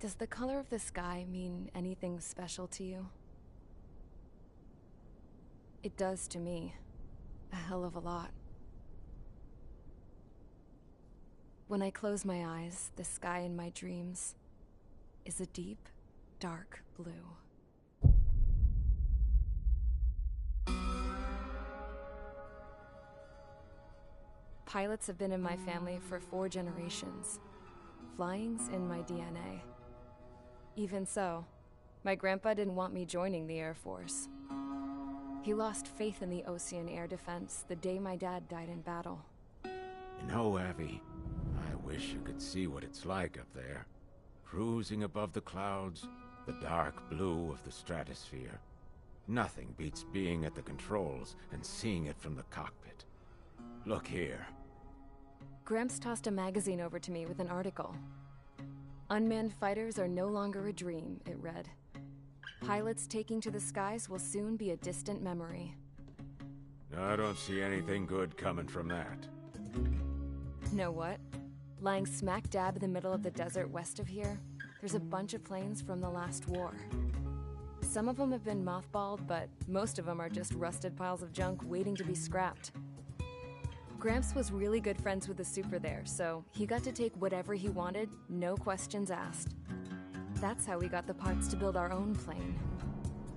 Does the color of the sky mean anything special to you? It does to me. A hell of a lot. When I close my eyes, the sky in my dreams is a deep, dark blue. Pilots have been in my family for 4 generations. Flying's in my DNA. Even so, my grandpa didn't want me joining the Air Force. He lost faith in the Ocean Air Defense the day my dad died in battle. You know, Abby, I wish you could see what it's like up there. Cruising above the clouds, the dark blue of the stratosphere. Nothing beats being at the controls and seeing it from the cockpit. Look here. Gramps tossed a magazine over to me with an article. Unmanned fighters are no longer a dream, it read. Pilots taking to the skies will soon be a distant memory. I don't see anything good coming from that. Know what? Lying smack dab in the middle of the desert west of here, there's a bunch of planes from the last war. Some of them have been mothballed, but most of them are just rusted piles of junk waiting to be scrapped. Gramps was really good friends with the super there, so he got to take whatever he wanted, no questions asked. That's how we got the parts to build our own plane.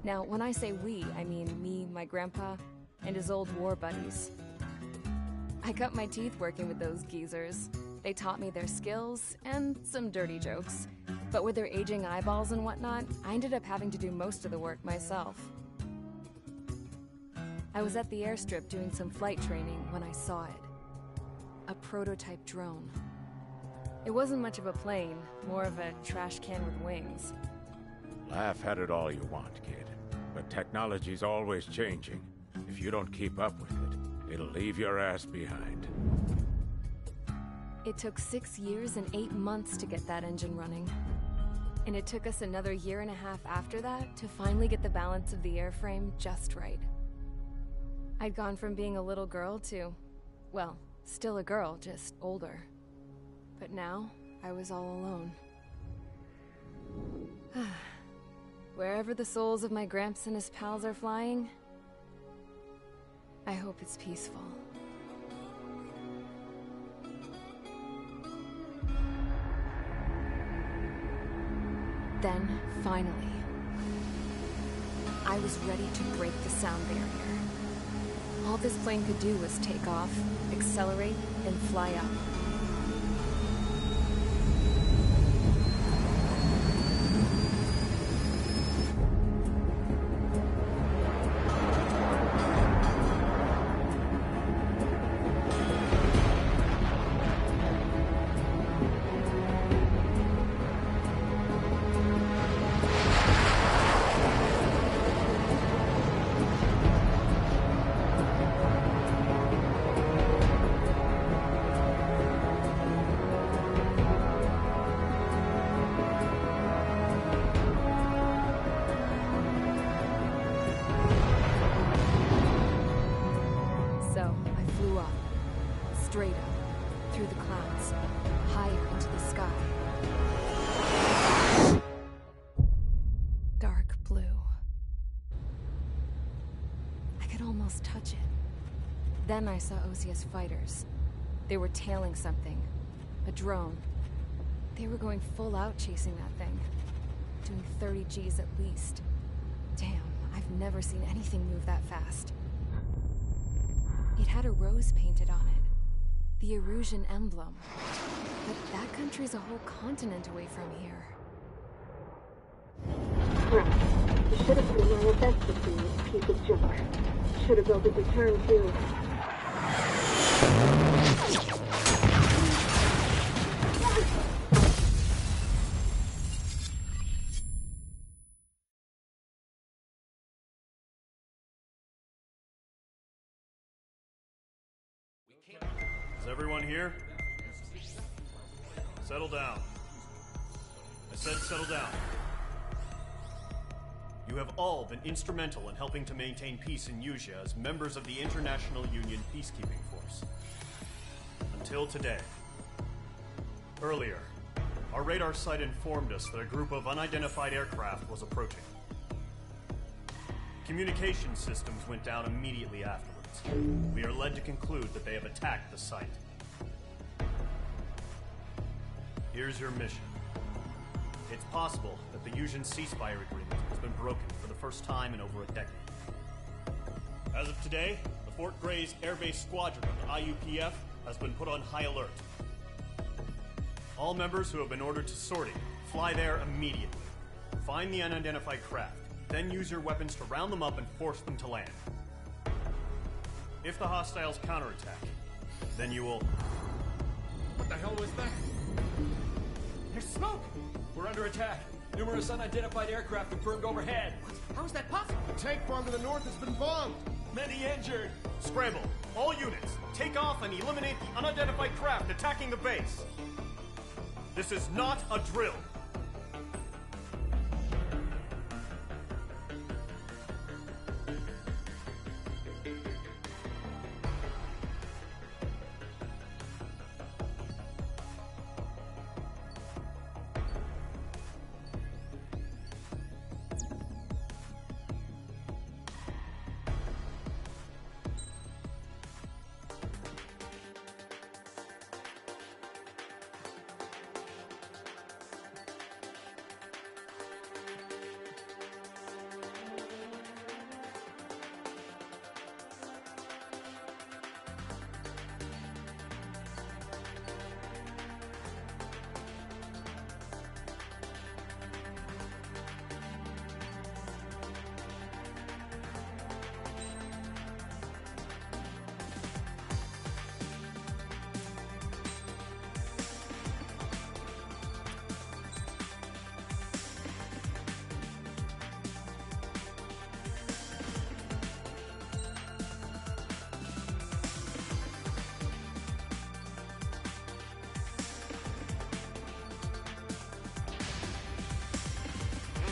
Now, when I say we, I mean me, my grandpa, and his old war buddies. I cut my teeth working with those geezers. They taught me their skills, and some dirty jokes. But with their aging eyeballs and whatnot, I ended up having to do most of the work myself. I was at the airstrip doing some flight training when I saw it. A prototype drone. It wasn't much of a plane, more of a trash can with wings. Laugh at it all you want, kid. But technology's always changing. If you don't keep up with it, it'll leave your ass behind. It took 6 years and 8 months to get that engine running. And it took us another 1.5 years after that to finally get the balance of the airframe just right. I'd gone from being a little girl to, well, still a girl, just older. But now, I was all alone. Wherever the souls of my Gramps and his pals are flying, I hope it's peaceful. Then, finally, I was ready to break the sound barrier. All this plane could do was take off, accelerate, and fly up. Straight up, through the clouds, higher into the sky. Dark blue. I could almost touch it. Then I saw Osia's fighters. They were tailing something. A drone. They were going full out chasing that thing. Doing 30 Gs at least. Damn, I've never seen anything move that fast. It had a rose painted on it. The Erusian emblem. But that country's a whole continent away from here. Right. You should have been my best with this piece of junk. Should have built a return too. Is everyone here? Settle down. I said settle down. You have all been instrumental in helping to maintain peace in Usea as members of the International Union Peacekeeping Force. Until today. Earlier, Our radar site informed us that a group of unidentified aircraft was approaching. Communication systems went down immediately afterwards. We are led to conclude that they have attacked the site. Here's your mission. It's possible that the Yuuzhan ceasefire agreement has been broken for the first time in over a decade. As of today, the Fort Grays Air Base Squadron of the IUPF has been put on high alert. All members who have been ordered to sortie, fly there immediately. Find the unidentified craft, then use your weapons to round them up and force them to land. If the hostiles counterattack, then you will... What the hell was that? There's smoke! We're under attack. Numerous unidentified aircraft have burned overhead. How is that possible? The tank farm to the north has been bombed. Many injured. Scramble! All units, take off and eliminate the unidentified craft attacking the base. This is not a drill.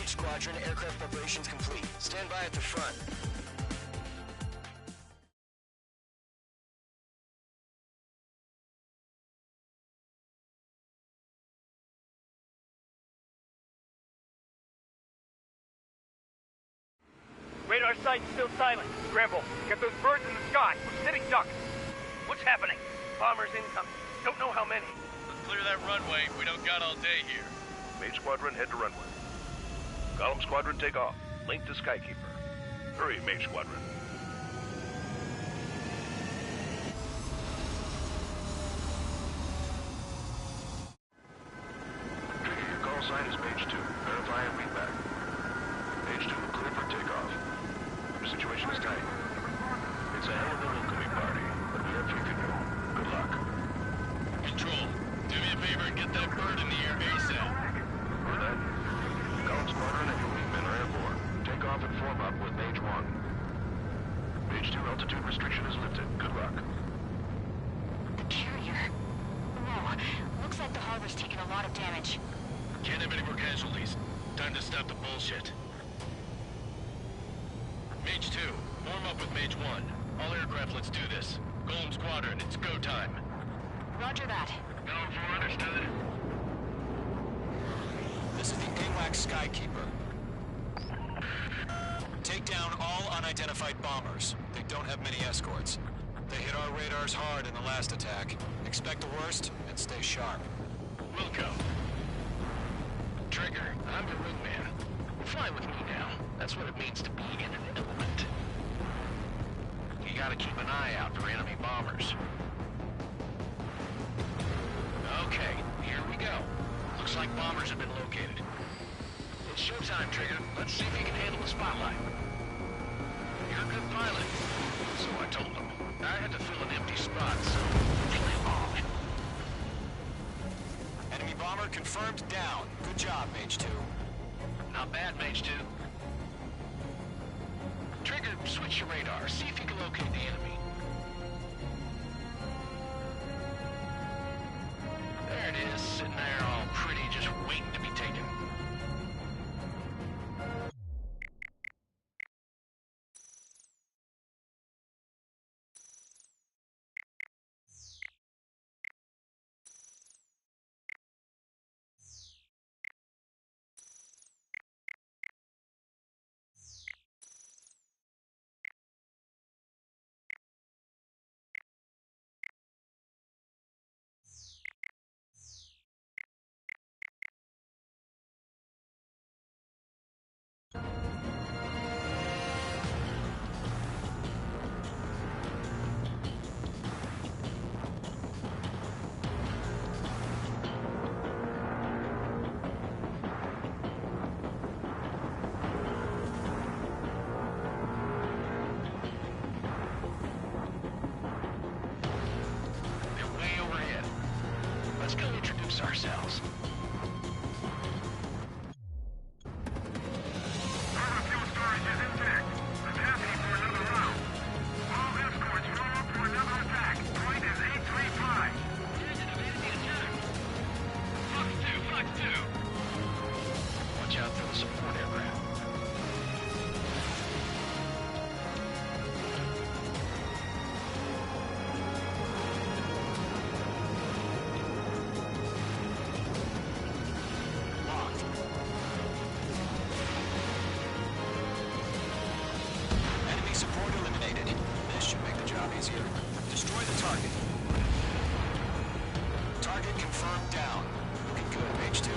Squadron, aircraft preparations complete. Stand by at the front. Radar site's still silent. Scramble. Get those birds in the sky. We're sitting ducks. What's happening? Bombers incoming. Don't know how many. Let's clear that runway. We don't got all day here. Mage Squadron, head to runway. Column Squadron, take off. Link to Skykeeper. Hurry, Mage Squadron. Trigger, your call sign is Mage 2. Verify and read back. Mage 2, clear for takeoff. Your situation is tight. It's a hell of a welcoming party, but we have faith in you. Good luck. Control, do me a favor and get that bird in the air ASAP. For that, Column Squadron and your wingmen are airborne. Take off and form up with Mage 1. Mage 2 altitude restriction is lifted. Good luck. The carrier. Whoa. Looks like the harbor's taken a lot of damage. Can't have any more casualties. Time to stop the bullshit. Mage 2, form up with Mage 1. All aircraft, let's do this. Column Squadron, it's go time. Roger that. Going for understood. This is the AWACS Skykeeper. Take down all unidentified bombers. They don't have many escorts. They hit our radars hard in the last attack. Expect the worst and stay sharp. Wilco. Trigger, I'm your wingman. Fly with me now. That's what it means to be in an element. You gotta keep an eye out for enemy bombers. Okay, here we go. Looks like bombers have been located. It's showtime, Trigger. Let's see if you can handle the spotlight. You're a good pilot. So I told them. I had to fill an empty spot, so play along. Enemy bomber confirmed down. Good job, Mage 2. Not bad, Mage 2. Trigger, switch your radar. See if you can locate the enemy. There it is, sitting there all pretty, just waiting to be taken. Let's go introduce ourselves. Fuel storage is intact. Capacity for another round. All escorts roll up for another attack. Point is 835. Fox 2, Fox 2. Watch out for the support aircraft. Enemy support eliminated. This should make the job easier. Destroy the target. Target confirmed down. Looking good, Mage 2.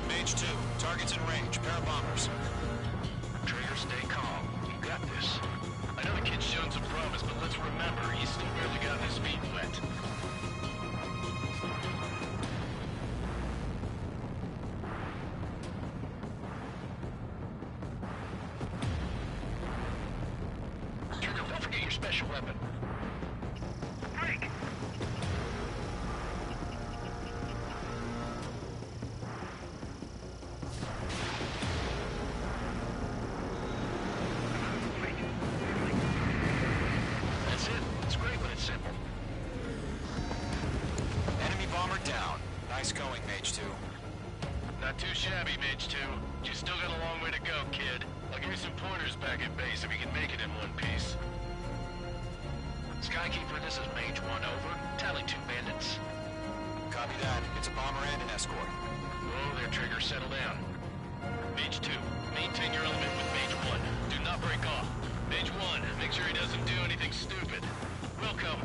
Mage 2, target's in range. Pair of bombers. Trigger, stay calm. You got this. I know the kid's shown some promise, but let's remember, he's still barely gotten his feet wet. Trigger, don't forget your special weapon. Break! That's it. It's great when it's simple. Enemy bomber down. Nice going, Mage 2. Not too shabby, Mage 2. You still got a long way to go, kid. I'll give you some pointers back at base if you can make it in one piece. Skykeeper, this is Mage 1, over. Tally 2 bandits. Copy that. It's a bomber and an escort. Whoa there, Trigger. Settle down. Mage 2, maintain your element with Mage 1. Do not break off. Mage 1, make sure he doesn't do anything stupid. Welcome.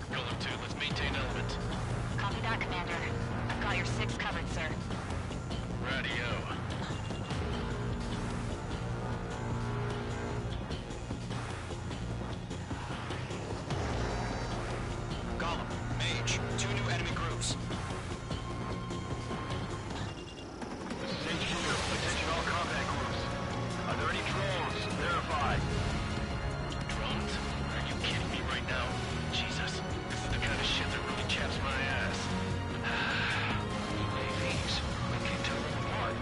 Golem 2, let's maintain element. Copy that, Commander. I've got your 6 covered, sir. Radio. Golem, Mage, 2 new enemy groups. This is HQ. Attention all combat groups. Are there any drones? Verify. Drones? Are you kidding me right now? Jesus, this is the kind of shit that really chaps my ass. UAVs. We can't tell them apart.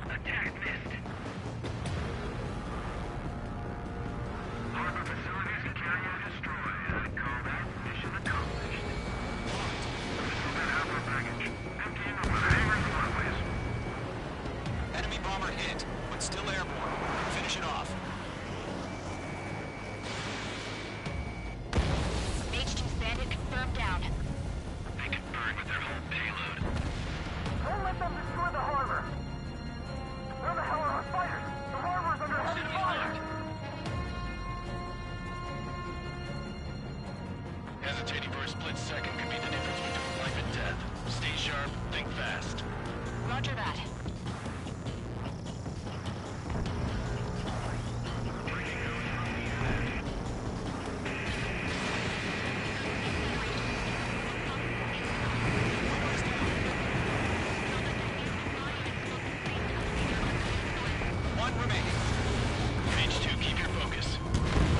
Attack missed. Harbor facilities and carrier destroyed. Call that mission accomplished. That harbor baggage. Emptying over the hangars and runways. Enemy bomber hit, but still airborne. Finish it off. Mage 2's bandit confirmed down. They can burn with their whole payload. Don't let them destroy the harbor! Where the hell are our fighters? The harbor's under heavy fire! Hesitating for a split second could be the difference between life and death. Stay sharp, think fast. Roger that. One remaining. Mage 2, keep your focus.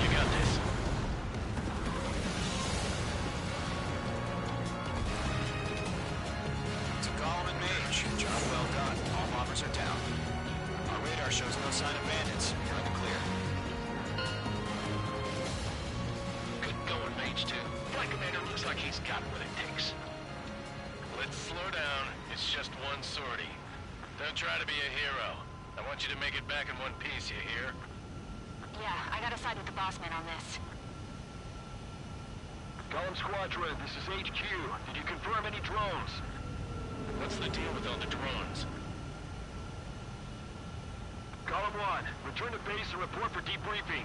You got this. To Golem and Mage, job well done. All bombers are down. Our radar shows no sign of bandits. You're in the clear. Good going, Mage 2. Flight Commander looks like he's got what it takes. Let's slow down. It's just one sortie. The Don't try to be a hero. I want you to make it back in one piece, you hear? Yeah, I gotta side with the boss man on this. Column Squadron, this is HQ. Did you confirm any drones? What's the deal with all the drones? Column 1, return to base and report for debriefing.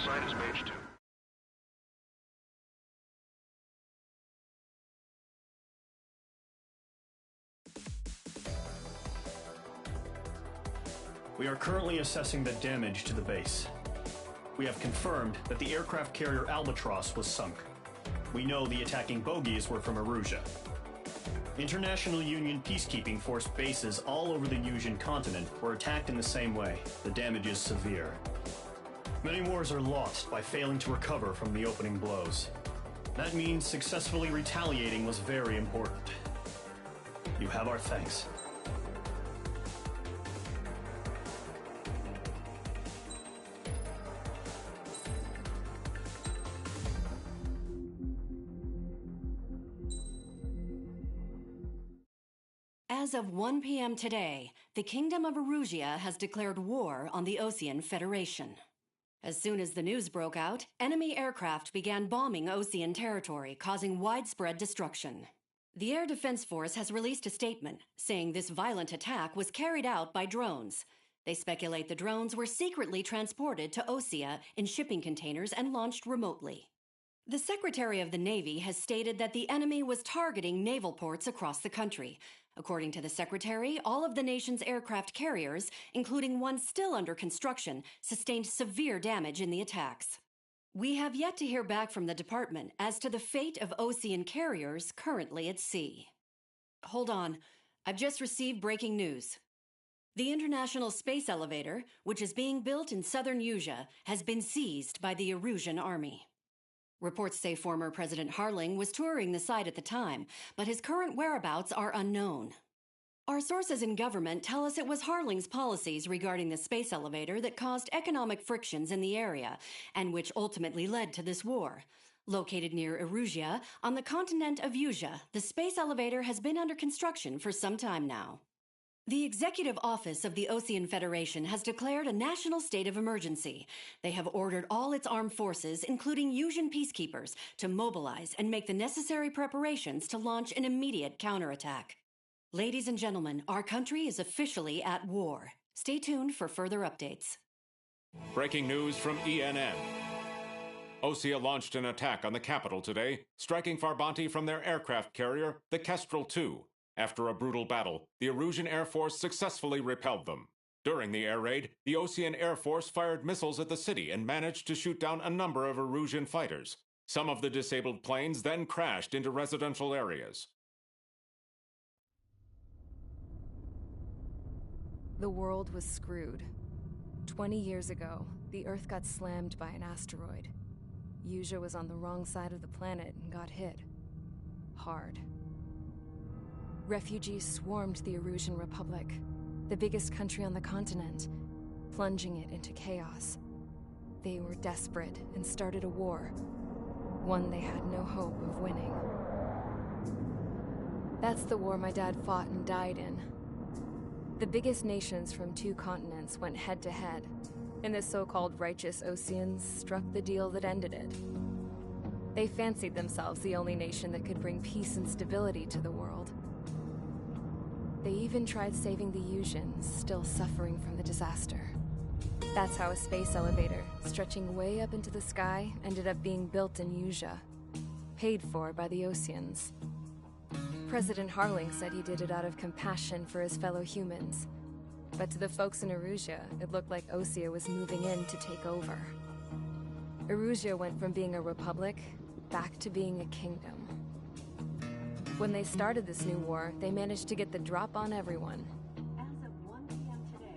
Sign is page 2. We are currently assessing the damage to the base. We have confirmed that the aircraft carrier Albatross was sunk. We know the attacking bogies were from Erusia. International Union peacekeeping force bases all over the Yusian continent were attacked in the same way. The damage is severe. Many wars are lost by failing to recover from the opening blows. That means successfully retaliating was very important. You have our thanks. As of 1 p.m. today, the Kingdom of Erusia has declared war on the Osean Federation. As soon as the news broke out, enemy aircraft began bombing Osean territory, causing widespread destruction. The Air Defense Force has released a statement saying this violent attack was carried out by drones. They speculate the drones were secretly transported to Osea in shipping containers and launched remotely. The Secretary of the Navy has stated that the enemy was targeting naval ports across the country. According to the Secretary, all of the nation's aircraft carriers, including one still under construction, sustained severe damage in the attacks. We have yet to hear back from the department as to the fate of Osean carriers currently at sea. Hold on. I've just received breaking news. The International Space Elevator, which is being built in southern Yusia, has been seized by the Erusian army. Reports say former President Harling was touring the site at the time, but his current whereabouts are unknown. Our sources in government tell us it was Harling's policies regarding the space elevator that caused economic frictions in the area, and which ultimately led to this war. Located near Erusia, on the continent of Yusia, the space elevator has been under construction for some time now. The Executive Office of the Osean Federation has declared a national state of emergency. They have ordered all its armed forces, including Yusian peacekeepers, to mobilize and make the necessary preparations to launch an immediate counterattack. Ladies and gentlemen, our country is officially at war. Stay tuned for further updates. Breaking news from ENN. Osea launched an attack on the capital today, striking Farbanti from their aircraft carrier, the Kestrel II. After a brutal battle, the Erusian Air Force successfully repelled them. During the air raid, the Osean Air Force fired missiles at the city and managed to shoot down a number of Erusian fighters. Some of the disabled planes then crashed into residential areas. The world was screwed. 20 years ago, the Earth got slammed by an asteroid. Yusia was on the wrong side of the planet and got hit. Hard. Refugees swarmed the Erusian Republic, the biggest country on the continent, plunging it into chaos. They were desperate and started a war, one they had no hope of winning. That's the war my dad fought and died in. The biggest nations from 2 continents went head-to-head, and the so-called righteous Oseans struck the deal that ended it. They fancied themselves the only nation that could bring peace and stability to the world. They even tried saving the Yusians, still suffering from the disaster. That's how a space elevator, stretching way up into the sky, ended up being built in Yusia, paid for by the Oseans. President Harling said he did it out of compassion for his fellow humans. But to the folks in Erusia, it looked like Osea was moving in to take over. Erusia went from being a republic back to being a kingdom. When they started this new war, they managed to get the drop on everyone. As of 1 p.m.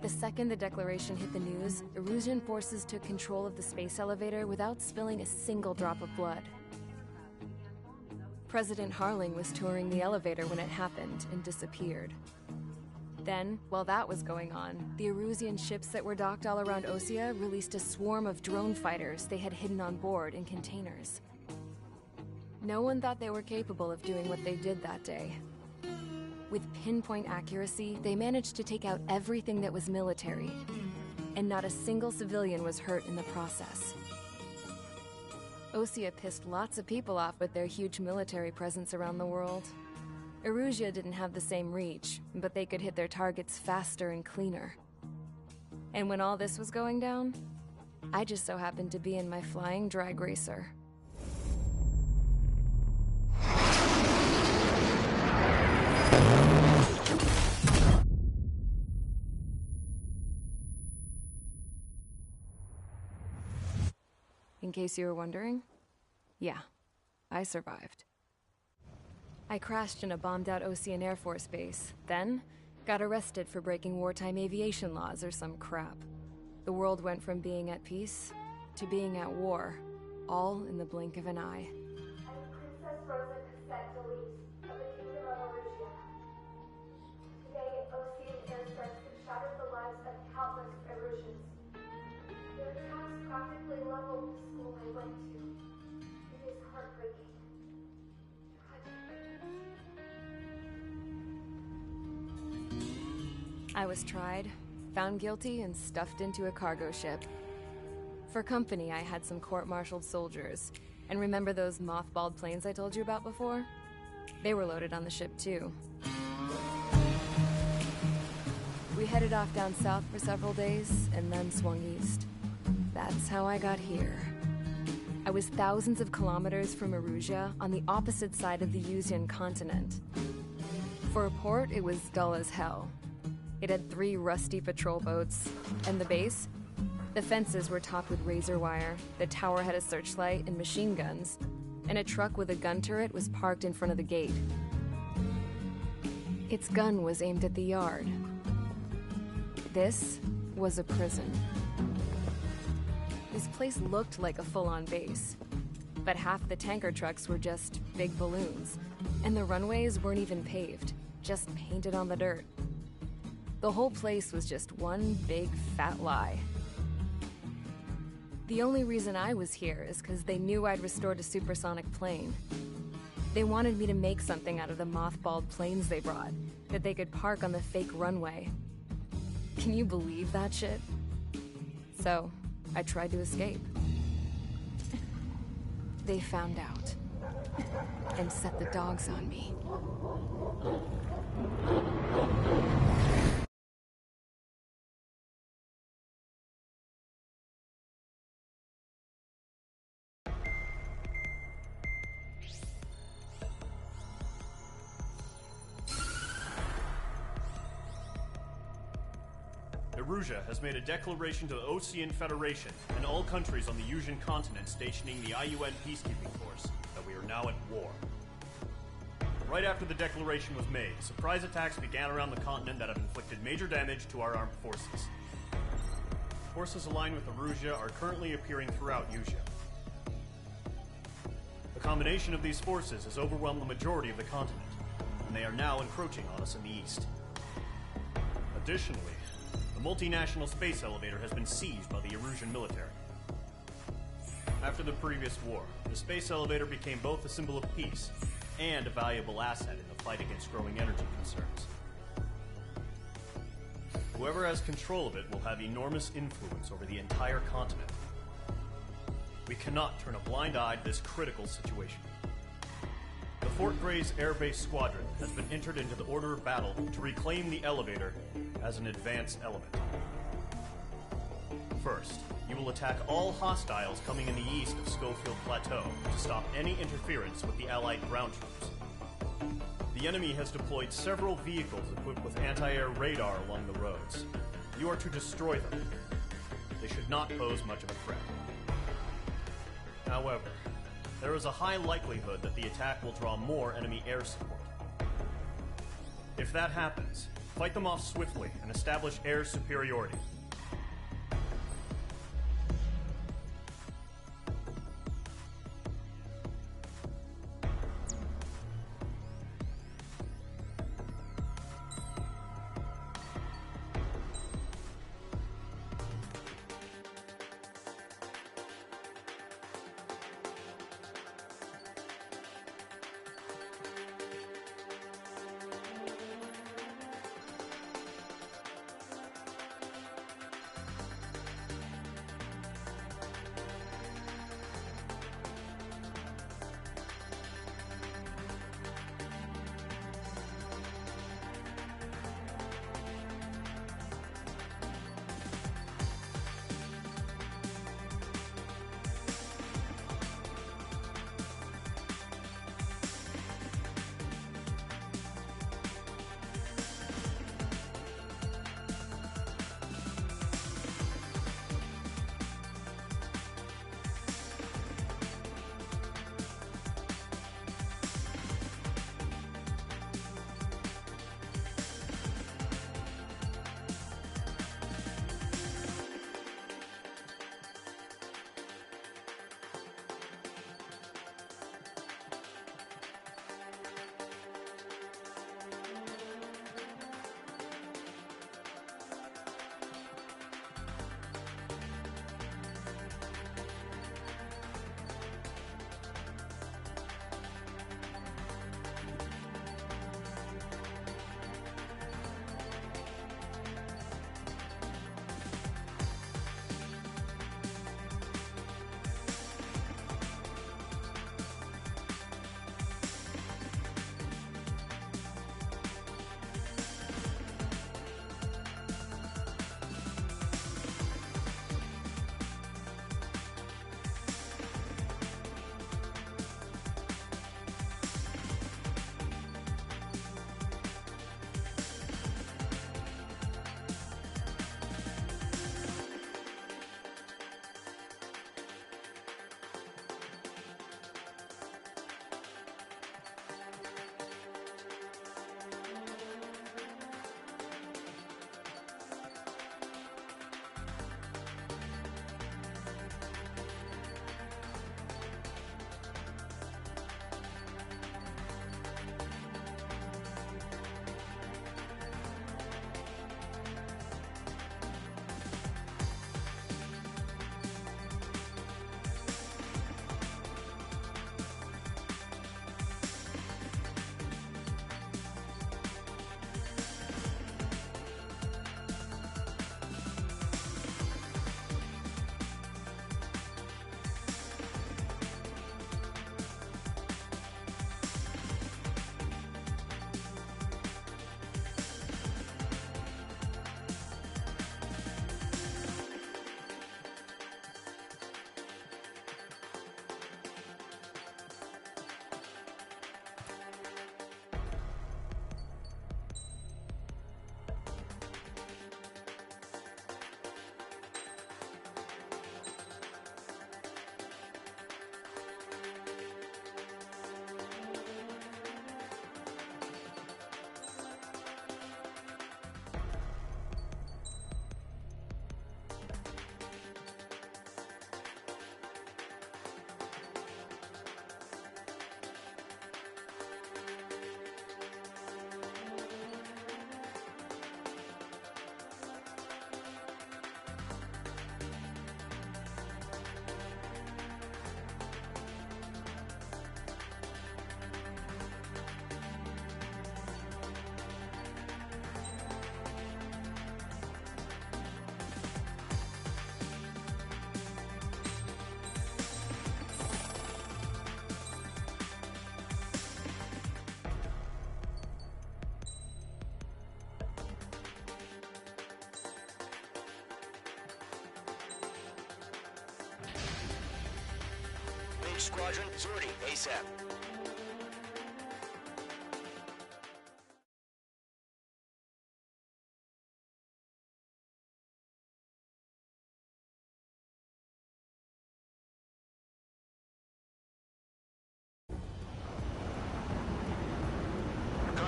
The second the declaration hit the news, Erusian forces took control of the space elevator without spilling a single drop of blood. President Harling was touring the elevator when it happened and disappeared. Then, while that was going on, the Erusian ships that were docked all around Osea released a swarm of drone fighters they had hidden on board in containers. No one thought they were capable of doing what they did that day. With pinpoint accuracy, they managed to take out everything that was military, and not a single civilian was hurt in the process. Osea pissed lots of people off with their huge military presence around the world. Erusia didn't have the same reach, but they could hit their targets faster and cleaner. And when all this was going down, I just so happened to be in my flying drag racer. In case you were wondering, yeah, I survived. I crashed in a bombed-out Ocean Air Force base, then got arrested for breaking wartime aviation laws or some crap. The world went from being at peace to being at war, all in the blink of an eye. I'm Princess Rosa Cassette Delete of the Kingdom of Erusia. Today, Ocean airstrikes have shattered the lives of countless Erusians. Their attacks practically leveled the school I went to. It is heartbreaking. I was tried, found guilty, and stuffed into a cargo ship. For company, I had some court-martialed soldiers. And remember those mothballed planes I told you about before? They were loaded on the ship, too. We headed off down south for several days, and then swung east. That's how I got here. I was thousands of kilometers from Erusia, on the opposite side of the Yuzian continent. For a port, it was dull as hell. It had 3 rusty patrol boats, and the base? The fences were topped with razor wire, the tower had a searchlight and machine guns, and a truck with a gun turret was parked in front of the gate. Its gun was aimed at the yard. This was a prison. This place looked like a full-on base, but half the tanker trucks were just big balloons, and the runways weren't even paved, just painted on the dirt. The whole place was just one big fat lie. The only reason I was here is because they knew I'd restored a supersonic plane. They wanted me to make something out of the mothballed planes they brought, that they could park on the fake runway. Can you believe that shit? So, I tried to escape. They found out, and set the dogs on me. Erusia has made a declaration to the Ocean Federation and all countries on the Yuzian continent stationing the IUN peacekeeping force that we are now at war. Right after the declaration was made, surprise attacks began around the continent that have inflicted major damage to our armed forces. Forces aligned with Erusia are currently appearing throughout Yusia. The combination of these forces has overwhelmed the majority of the continent, and they are now encroaching on us in the east. Additionally, the multinational space elevator has been seized by the Erusian military. After the previous war, the space elevator became both a symbol of peace and a valuable asset in the fight against growing energy concerns. Whoever has control of it will have enormous influence over the entire continent. We cannot turn a blind eye to this critical situation. The Fort Gray's Air Base Squadron has been entered into the order of battle to reclaim the elevator as an advanced element. First, you will attack all hostiles coming in the east of Schofield Plateau to stop any interference with the Allied ground troops. The enemy has deployed several vehicles equipped with anti-air radar along the roads. You are to destroy them. They should not pose much of a threat. However, there is a high likelihood that the attack will draw more enemy air support. If that happens, Fight them off swiftly and establish air superiority. Squadron, sortie ASAP.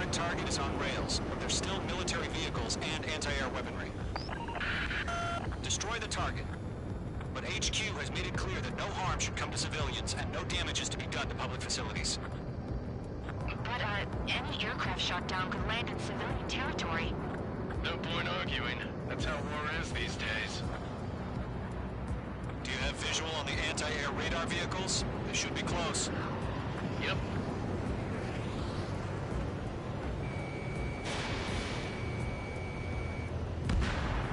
That target is on rails, but there's still military vehicles and anti-air weaponry. Destroy the target. But HQ has made it clear that no harm should come to civilians and no damage is to be done to public facilities. But, any aircraft shot down could land in civilian territory. No point arguing. That's how war is these days. Do you have visual on the anti-air radar vehicles? They should be close. Yep.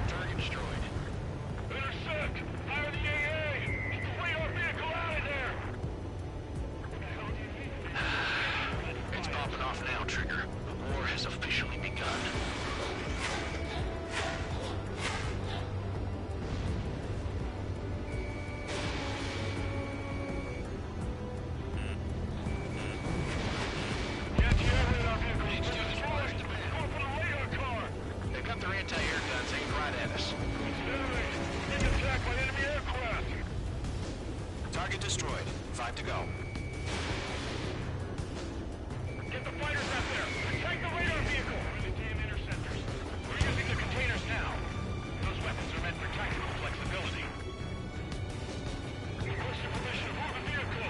Target destroyed. Intercept! Fire the AA! Get the radar vehicle out of there! It's popping off now, Trigger. The war has officially begun. Target destroyed. 5 to go. Get the fighters out there! Attack the radar vehicle! The damn interceptors. We're using the containers now. Those weapons are meant for tactical flexibility. Requesting permission to move the vehicle.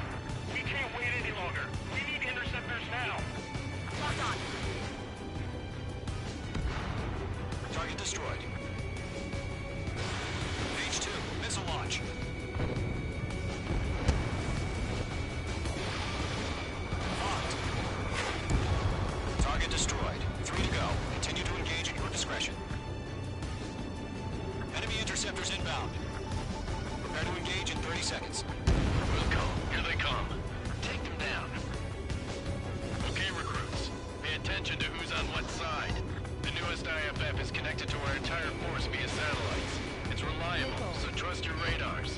We can't wait any longer. We need interceptors now. Lock on. Target destroyed. H2, missile launch. Locked. Target destroyed. 3 to go. Continue to engage at your discretion. Enemy interceptors inbound. Prepare to engage in 30 seconds. We'll go. Here they come. Take them down. Okay, recruits. Pay attention to who's on what side. The newest IFF is connected to our entire force via satellites. It's reliable, so trust your radars.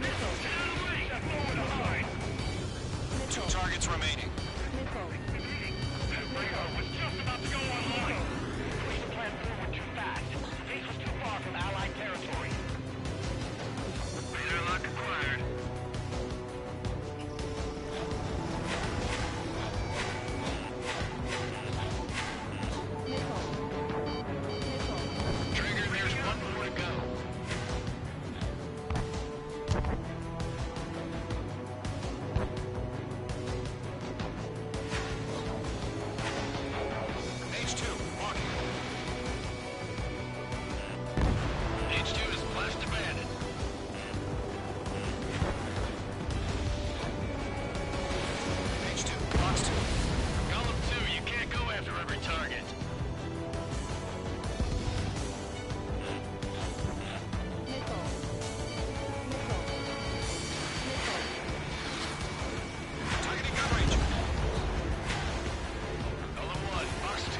2 targets remaining. That radar was just about to go online. Pushed the plan forward too fast. Base was too far from Allied territory. Radar lock acquired. Trigger, there's one more to go. H2, walking. H2 is blessed abandoned. H2, box 2. Column 2, you can't go after every target. Targeting gun range. Column 1, box 2.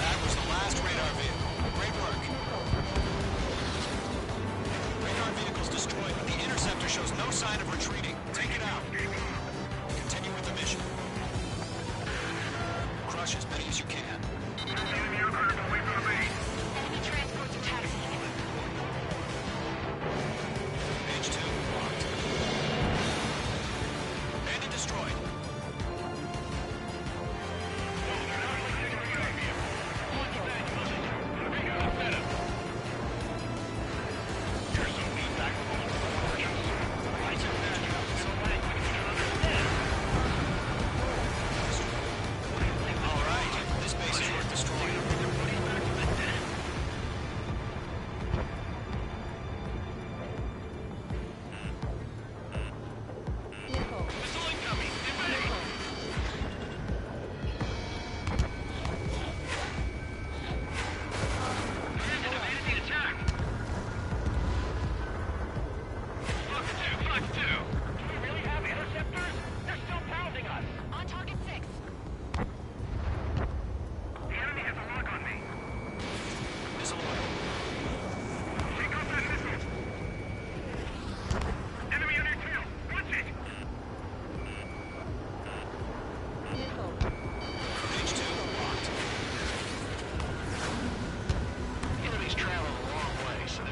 That was the last radar vehicle. Great work. Radar vehicle's destroyed, but the interceptor shows no sign of retreating. Take it out. Continue with the mission. Crush as many as you can. Enemy transports are taxiing. H2, locked. Bandit destroyed.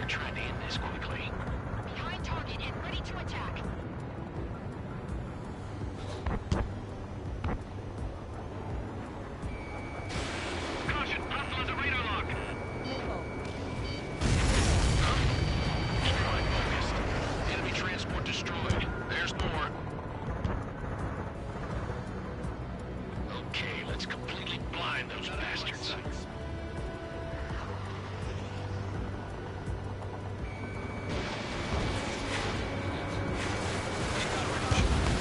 trying to end this quickly. Behind target and ready to attack. Caution! Hostile under radar lock! Keep focused. Enemy transport destroyed. There's more. Okay, let's completely blind those bastards.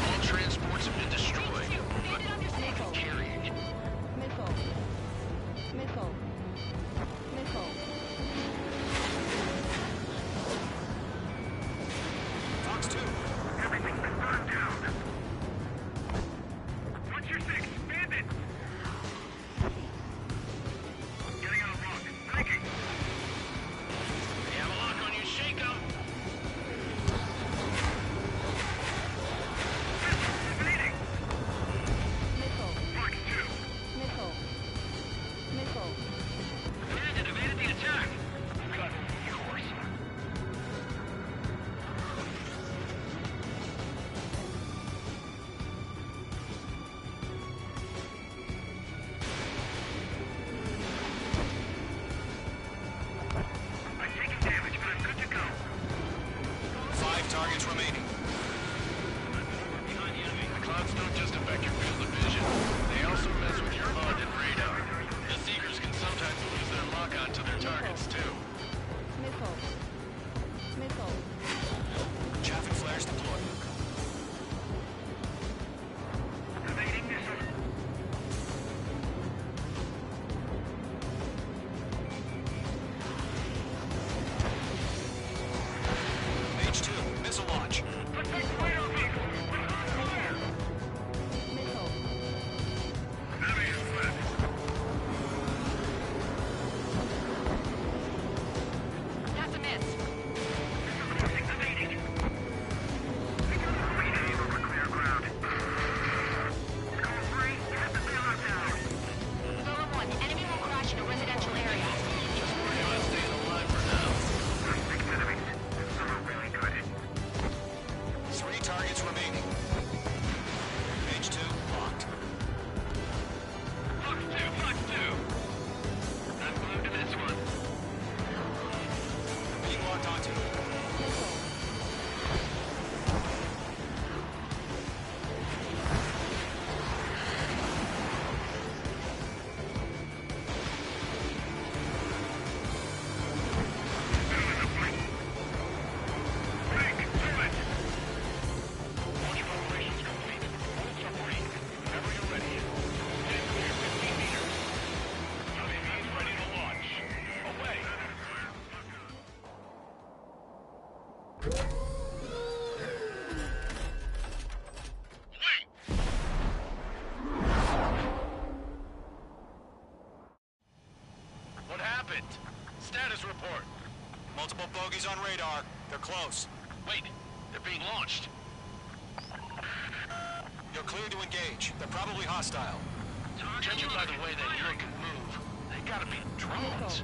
All transports have been destroyed, but only carrying. Fox 2. Everything's been burned down. What's your six? Bandits! Getting on a rock. Breaking. They have a lock on you. Shake them. Bleeding. Fox 2. Bandit evaded the attack. Cut course. I'm taking damage, but I'm good to go. 5 targets remaining. Behind the enemy. The clouds don't just affect your field of vision. They also mess with your HUD and radar. The Seekers can sometimes lose their lock-on to their targets, too. Chaff and flares deployed. Evading missile. H2, missile launch. Protect radar vehicle. We're on fire. Navigation flat. That's a miss. Evading. Rename over clear ground. Call 3, hit the bailout down. Solo 1, enemy will crash in a residential area. Just worry about staying alive for now. 6 enemies. Some are really good. 3 targets remaining. H2 locked. Fox 2, Fox 2. I'm glued to this one. Being locked onto. Break, do it. Launch preparations complete. Hold submarine. Whenever you're ready. Stand clear 15 meters. UAVs ready to launch. Away. Wait! What happened? Status report. Multiple bogies on radar. They're close. Wait, they're being launched. You're cleared to engage. They're probably hostile. Judging by the way they look and move, they gotta be drones.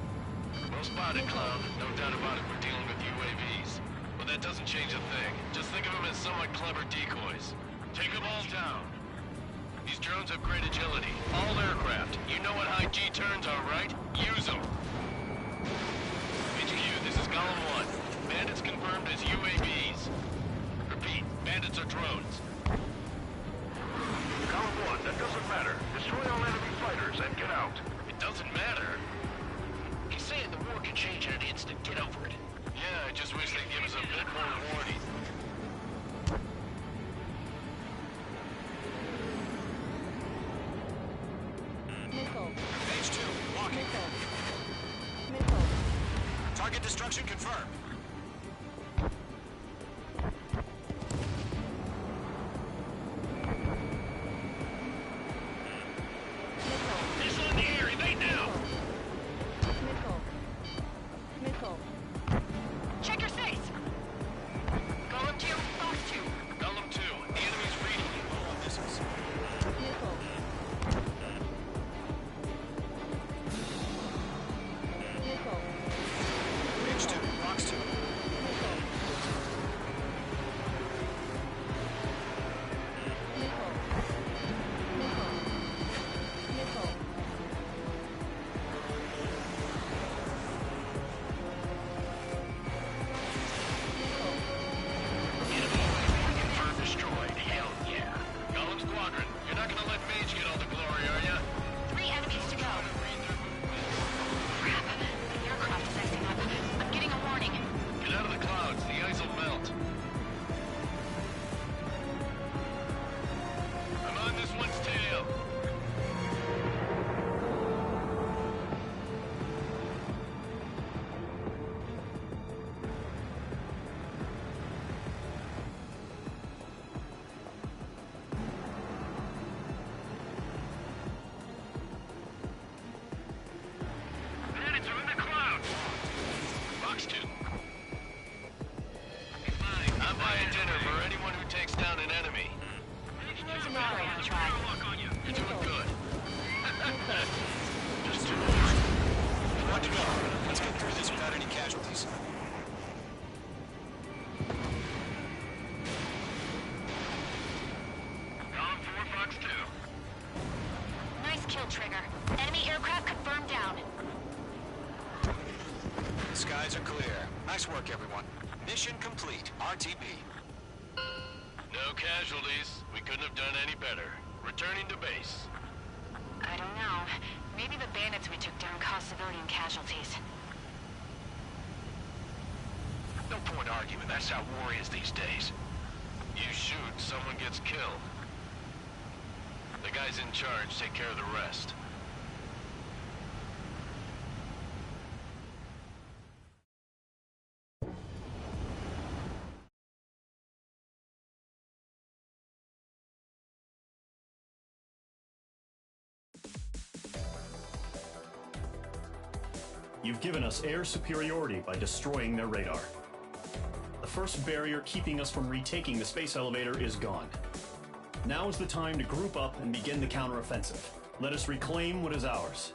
Well spotted, Clown. No doubt about it, we're dealing with UAVs. But that doesn't change a thing. Just think of them as somewhat clever decoys. Take them all down. These drones have great agility. All aircraft. You know what high G turns are, right? Use them. HQ, this is Golem 1. Bandits confirmed as UAVs. Repeat, bandits are drones. Golem 1, that doesn't matter. Destroy all enemy fighters and get out. It doesn't matter? He's saying the war can change in an instant. Get over it. Yeah, I just wish they'd give us a bit more warning. H2, walking. Trigger. Enemy aircraft confirmed down. The skies are clear. Nice work, everyone. Mission complete. RTB. No casualties. We couldn't have done any better. Returning to base. I don't know. Maybe the bandits we took down caused civilian casualties. No point arguing. That's how war is these days. You shoot, someone gets killed. The guys in charge take care of the rest. You've given us air superiority by destroying their radar. The first barrier keeping us from retaking the space elevator is gone. Now is the time to group up and begin the counteroffensive. Let us reclaim what is ours.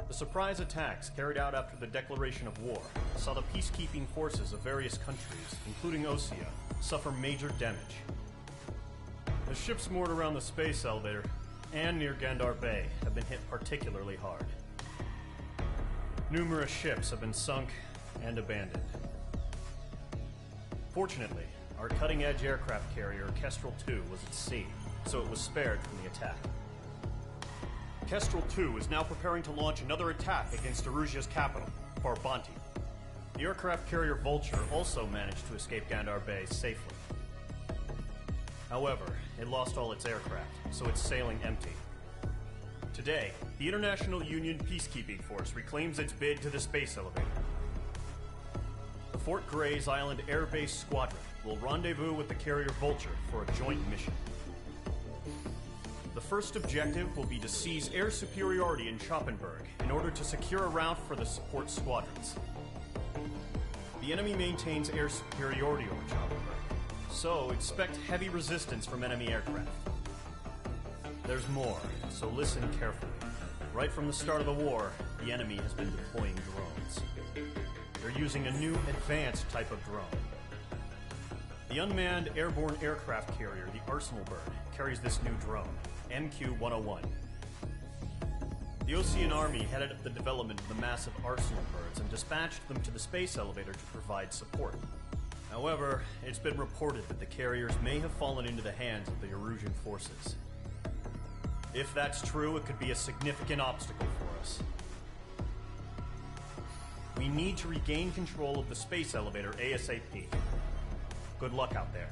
The surprise attacks carried out after the declaration of war saw the peacekeeping forces of various countries, including Osea, suffer major damage. The ships moored around the space elevator and near Gandar Bay have been hit particularly hard. Numerous ships have been sunk and abandoned. Fortunately, our cutting-edge aircraft carrier Kestrel 2 was at sea, so it was spared from the attack. Kestrel 2 is now preparing to launch another attack against Erusia's capital, Farbanti. The aircraft carrier Vulture also managed to escape Gandar Bay safely. However, it lost all its aircraft, so it's sailing empty. Today, the International Union Peacekeeping Force reclaims its bid to the space elevator. The Fort Grays Island Air Base Squadron will rendezvous with the carrier Vulture for a joint mission. The first objective will be to seize air superiority in Schoppenberg in order to secure a route for the support squadrons. The enemy maintains air superiority over Schoppenberg, so expect heavy resistance from enemy aircraft. There's more, so listen carefully. Right from the start of the war, the enemy has been deploying drones. They're using a new advanced type of drone. The unmanned airborne aircraft carrier, the Arsenal Bird, carries this new drone, MQ-101. The Osean Army headed up the development of the massive Arsenal Birds and dispatched them to the space elevator to provide support. However, it's been reported that the carriers may have fallen into the hands of the Erusian forces. If that's true, it could be a significant obstacle for us. We need to regain control of the space elevator ASAP. Good luck out there.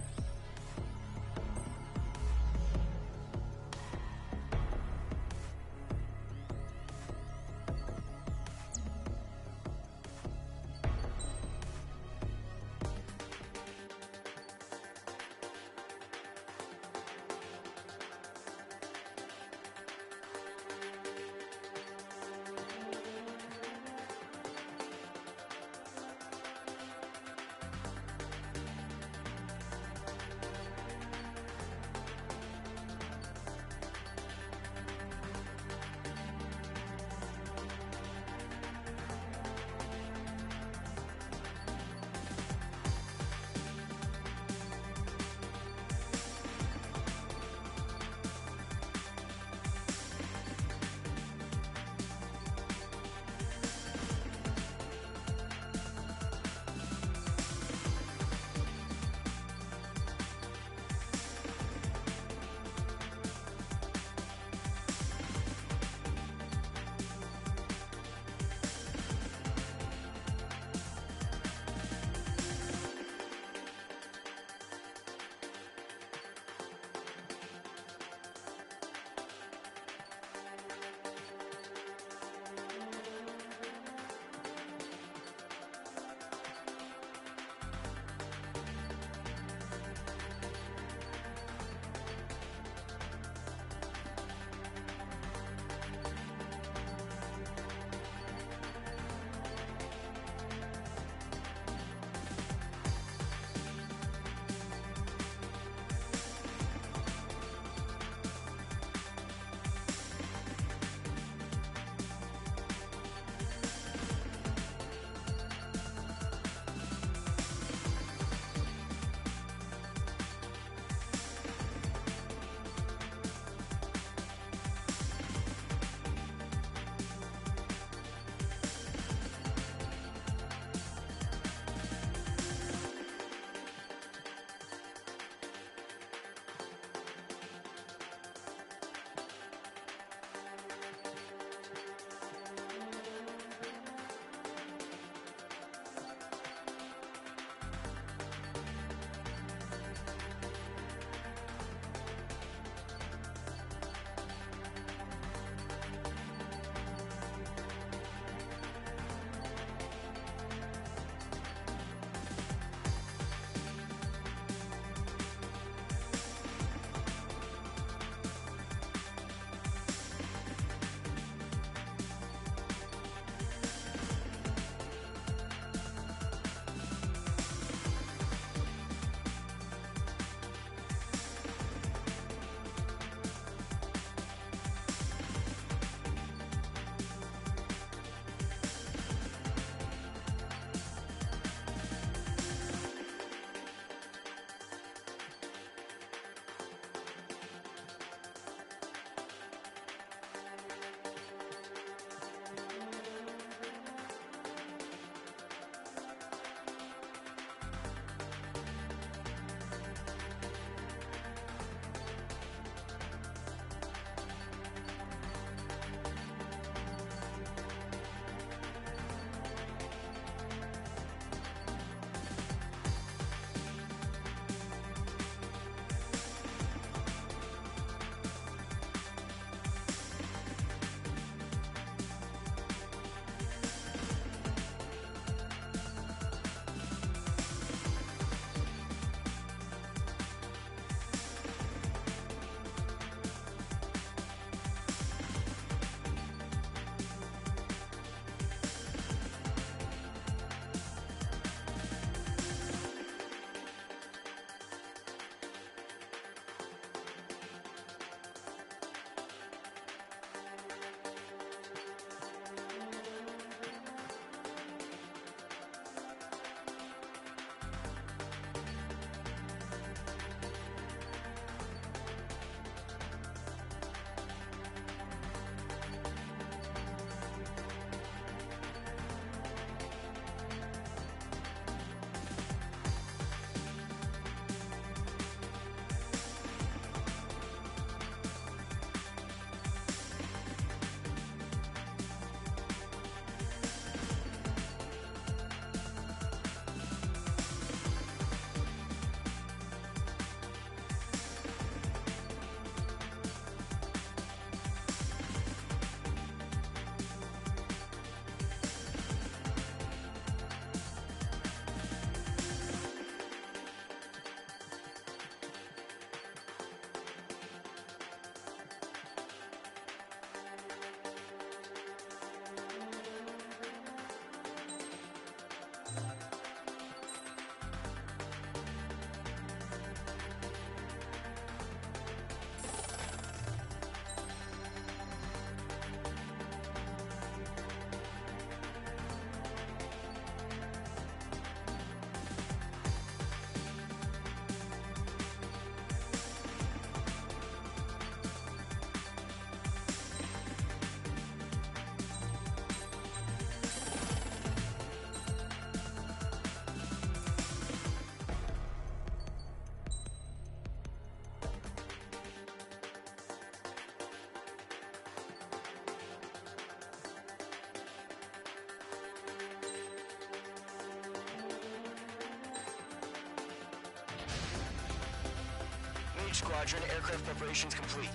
Squadron, aircraft preparations complete.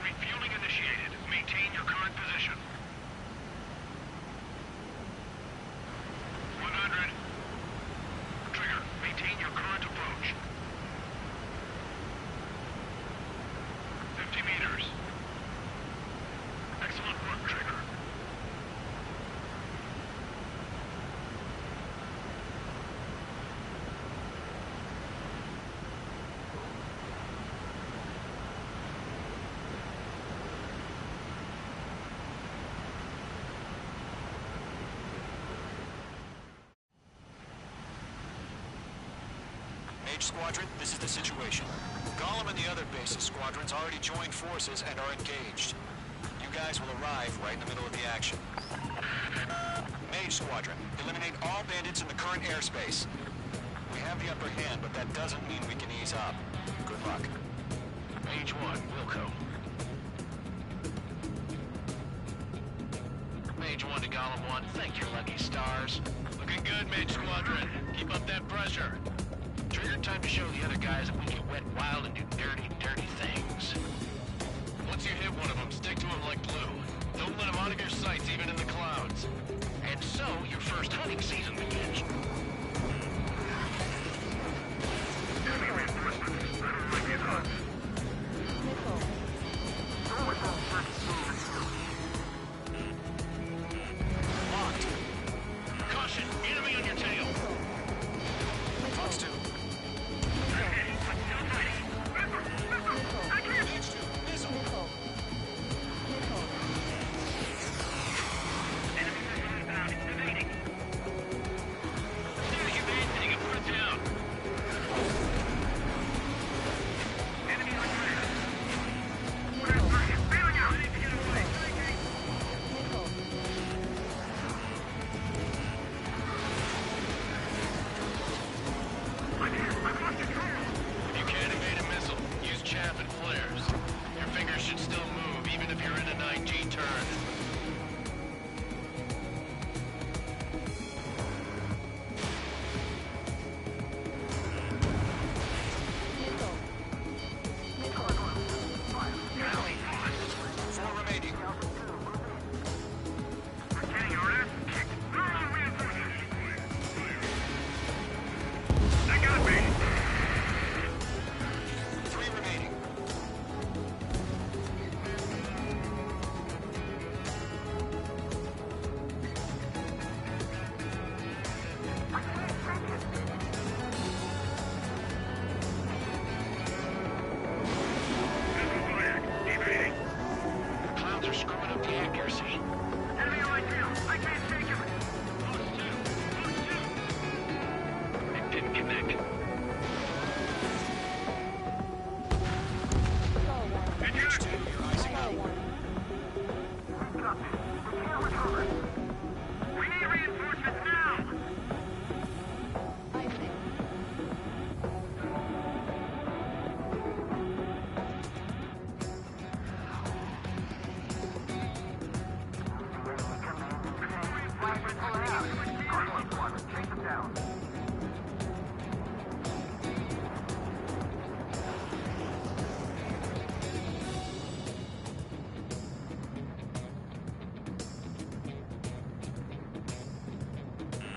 Refueling initiated. Maintain your current position. 100. Trigger, maintain your current approach. 50 meters. Excellent work, Trigger. Mage Squadron, this is the situation. Gollum and the other base's squadrons already joined forces and are engaged. You guys will arrive right in the middle of the action. Mage Squadron, eliminate all bandits in the current airspace. We have the upper hand, but that doesn't mean we can ease up. Good luck. Mage 1, Wilco. Mage 1 to Gollum 1, thank your lucky stars. Looking good, Mage Squadron. Keep up that pressure. Trigger, time to show the other guys that we can wet wild and do dirty, dirty things. Once you hit one of them, stick to him like glue. Don't let him out of your sights, even in the clouds. And so, your first hunting season begins. Enemy reinforcements. I don't like these hunts. Locked. Caution! Enemy on your tail! Fox 2.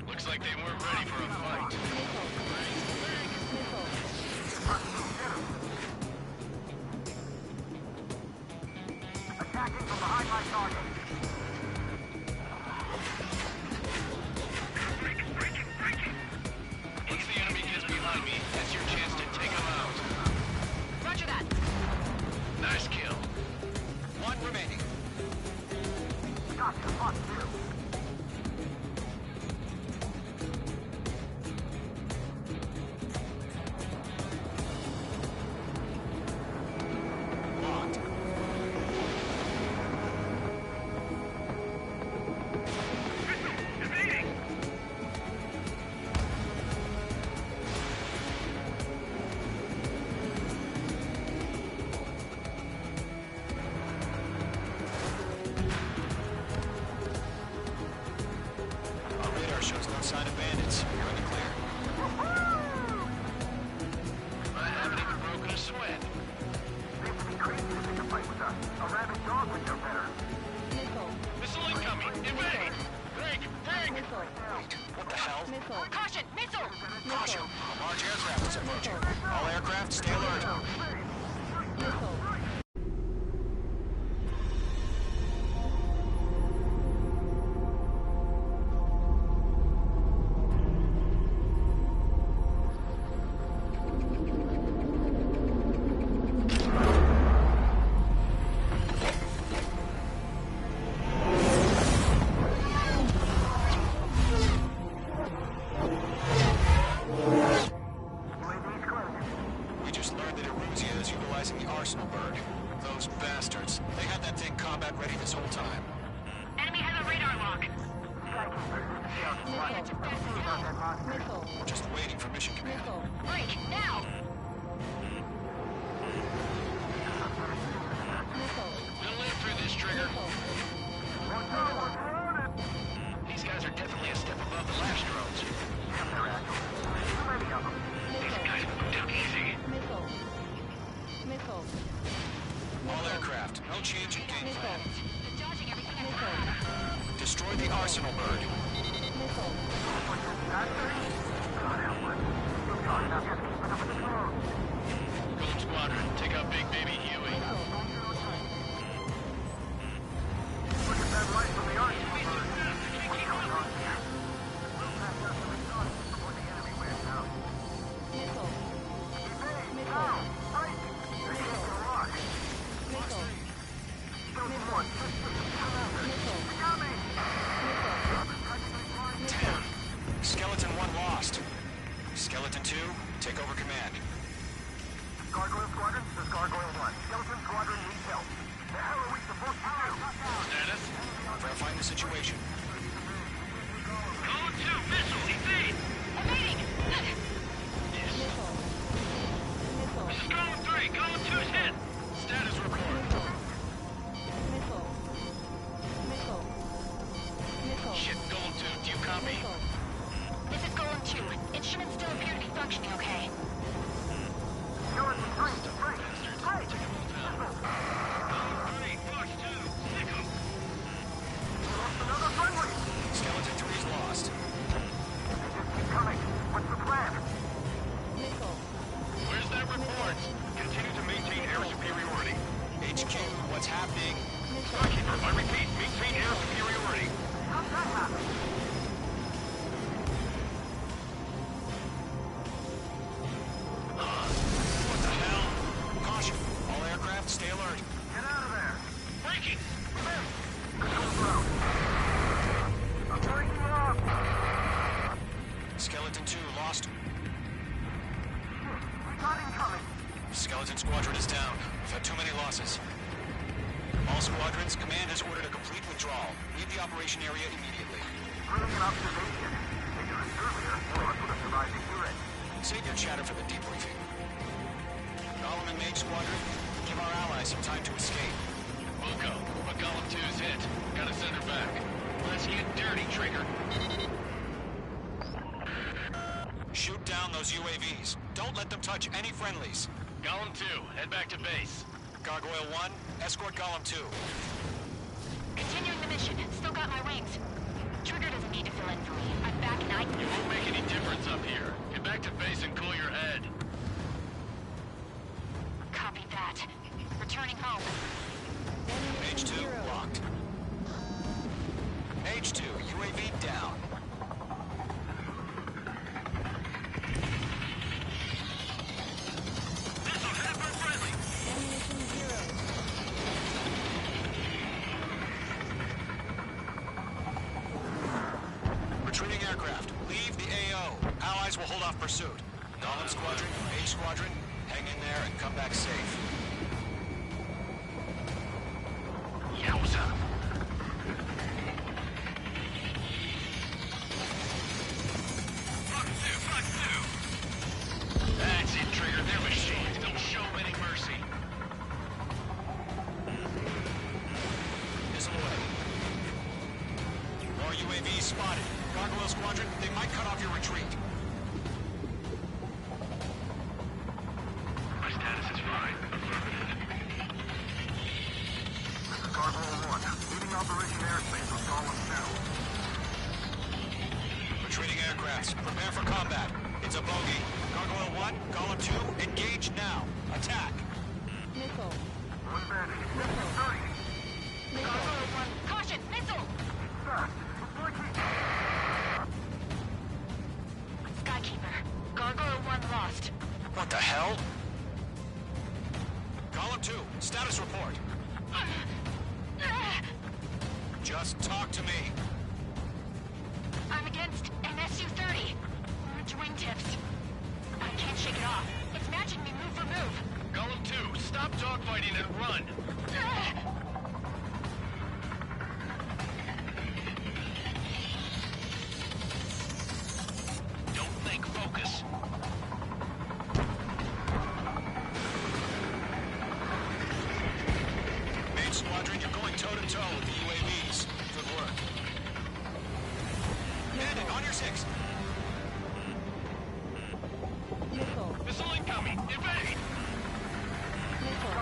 Looks like they weren't ready for a fight. Attacking from behind my target. Once the enemy is behind me, that's your chance to take them out. Roger that. Nice kill. One remaining. Gotcha, Fox 2. south. Caution! Missile! Caution. A large aircraft is approaching. All aircraft, stay alert. We just learned that Eruzia is utilizing the Arsenal bird. Those bastards. They had that thing combat ready this whole time. Enemy has a radar lock. Just waiting for mission command. Break, now! We'll live through this, Trigger. These guys are definitely a step above the last drones. These guys move down easy. All aircraft, no change in game plan. Dodging everything I found. Destroy the Arsenal bird. Golem Squadron, take out Big Baby Huey. Skeleton 1 lost. Skeleton 2, take over command. Gargoyle Squadron, this is Gargoyle 1. Skeleton Squadron needs help. The hell are we supposed to do? Status? Verifying the situation. Golem 2, missile, evade! Evading! This is Golem 3, Golem 2's hit! Status report. Shit, Golem 2, do you copy? This is Golem 2. Instruments still appear to be functioning okay. Skeleton 3, break! Break! Golem 3, Fox 2, stick 'em! Another friendly! Skeleton 3's lost. Keep coming. What's the plan? Where's that report? Continue to maintain air superiority. HQ, what's happening? Starkeeper, I repeat, maintain air superiority. How's that happen? What the hell? Caution. All aircraft, stay alert. Get out of there. Breaking! I'm breaking up. Skeleton 2 lost. We got incoming. Skeleton Squadron is down. We've had too many losses. All squadrons, command has ordered a complete withdrawal. Leave the operation area immediately. Brilliant observation. Ignorance earlier, more of us would have survived the Huron. Save your chatter for the debriefing. Golem and Mage Squadron, give our allies some time to escape. We'll go, but Golem 2's hit. Gotta send her back. Let's get dirty, Trigger. Shoot down those UAVs. Don't let them touch any friendlies. Golem 2, head back to base. Gargoyle 1, escort Golem 2. Continuing the mission. Still got my wings. Trigger doesn't need to fill in for me. I'm back and It won't make any difference up here. Get back to base and cool your head. Copy that. Returning home. H2 locked. H2, UAV down. Missile head for friendly. Retreating aircraft, leave the AO. Allies will hold off pursuit. Golem Squadron, A Squadron, hang in there and come back safe. Yowza. Fuck 2. That's it, Trigger. They're machines. Don't show them any mercy. Missile away. More UAVs spotted. Gargoyle Squadron, they might cut off your retreat. My status is fine. This is Gargoyle 1. Leading Operation Airspace with Golem 2. Retreating aircraft. aircrafts. Prepare for combat. It's a bogey. Gargoyle 1, Column 2, engage now. Attack. Missile. Gargoyle 1, caution, missile! Skykeeper, Gargoyle 1 lost. What the hell? Column 2, status report. Just talk to me. I'm against MSU-30. Wingtips. I can't shake it off. It's matching me move for move. Column 2, stop dogfighting and run. Don't think, focus. Main squadron, you're going toe-to-toe with the UAVs. Good work. Bandit, on your 6. Missile. Missile incoming. Evade. Missile.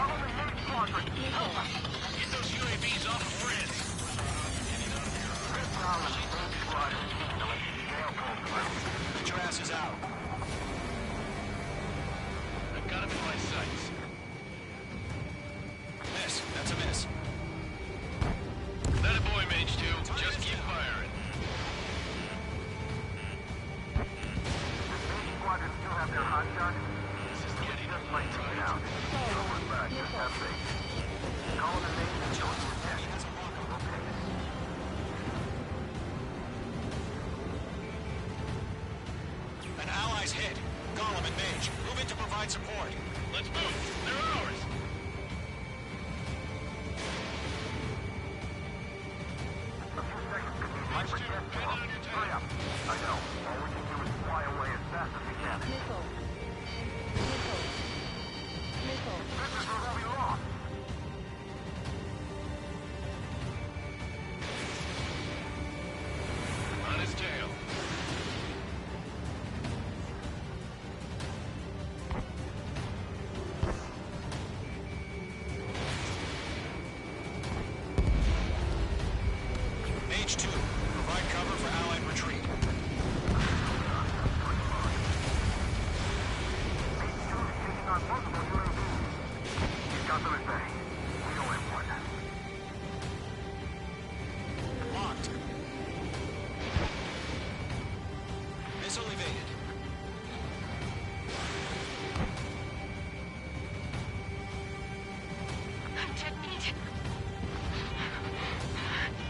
Get those UAVs off of Fred. Get your asses out. I've got him in my sights. Miss. That's a miss. That a boy, Mage 2. Just keep firing. Squadron still have their hot shot? This is getting Just like taken out. Going back, just have faith. Call the name and show us your test. We'll take it. An ally's hit. Golem and Mage, move in to provide support. Let's move. They're ours. A few seconds could be life or death for us. Hurry up. I know. All we can do is fly away as fast as we can. Missile. Missile. Missile. This is where we'll be lost. On his tail. Mage 2, provide cover for allied retreat. Taking on multiple UAVs. He's got them at bay. We owe him one. Locked. Missile evaded. Dead meat.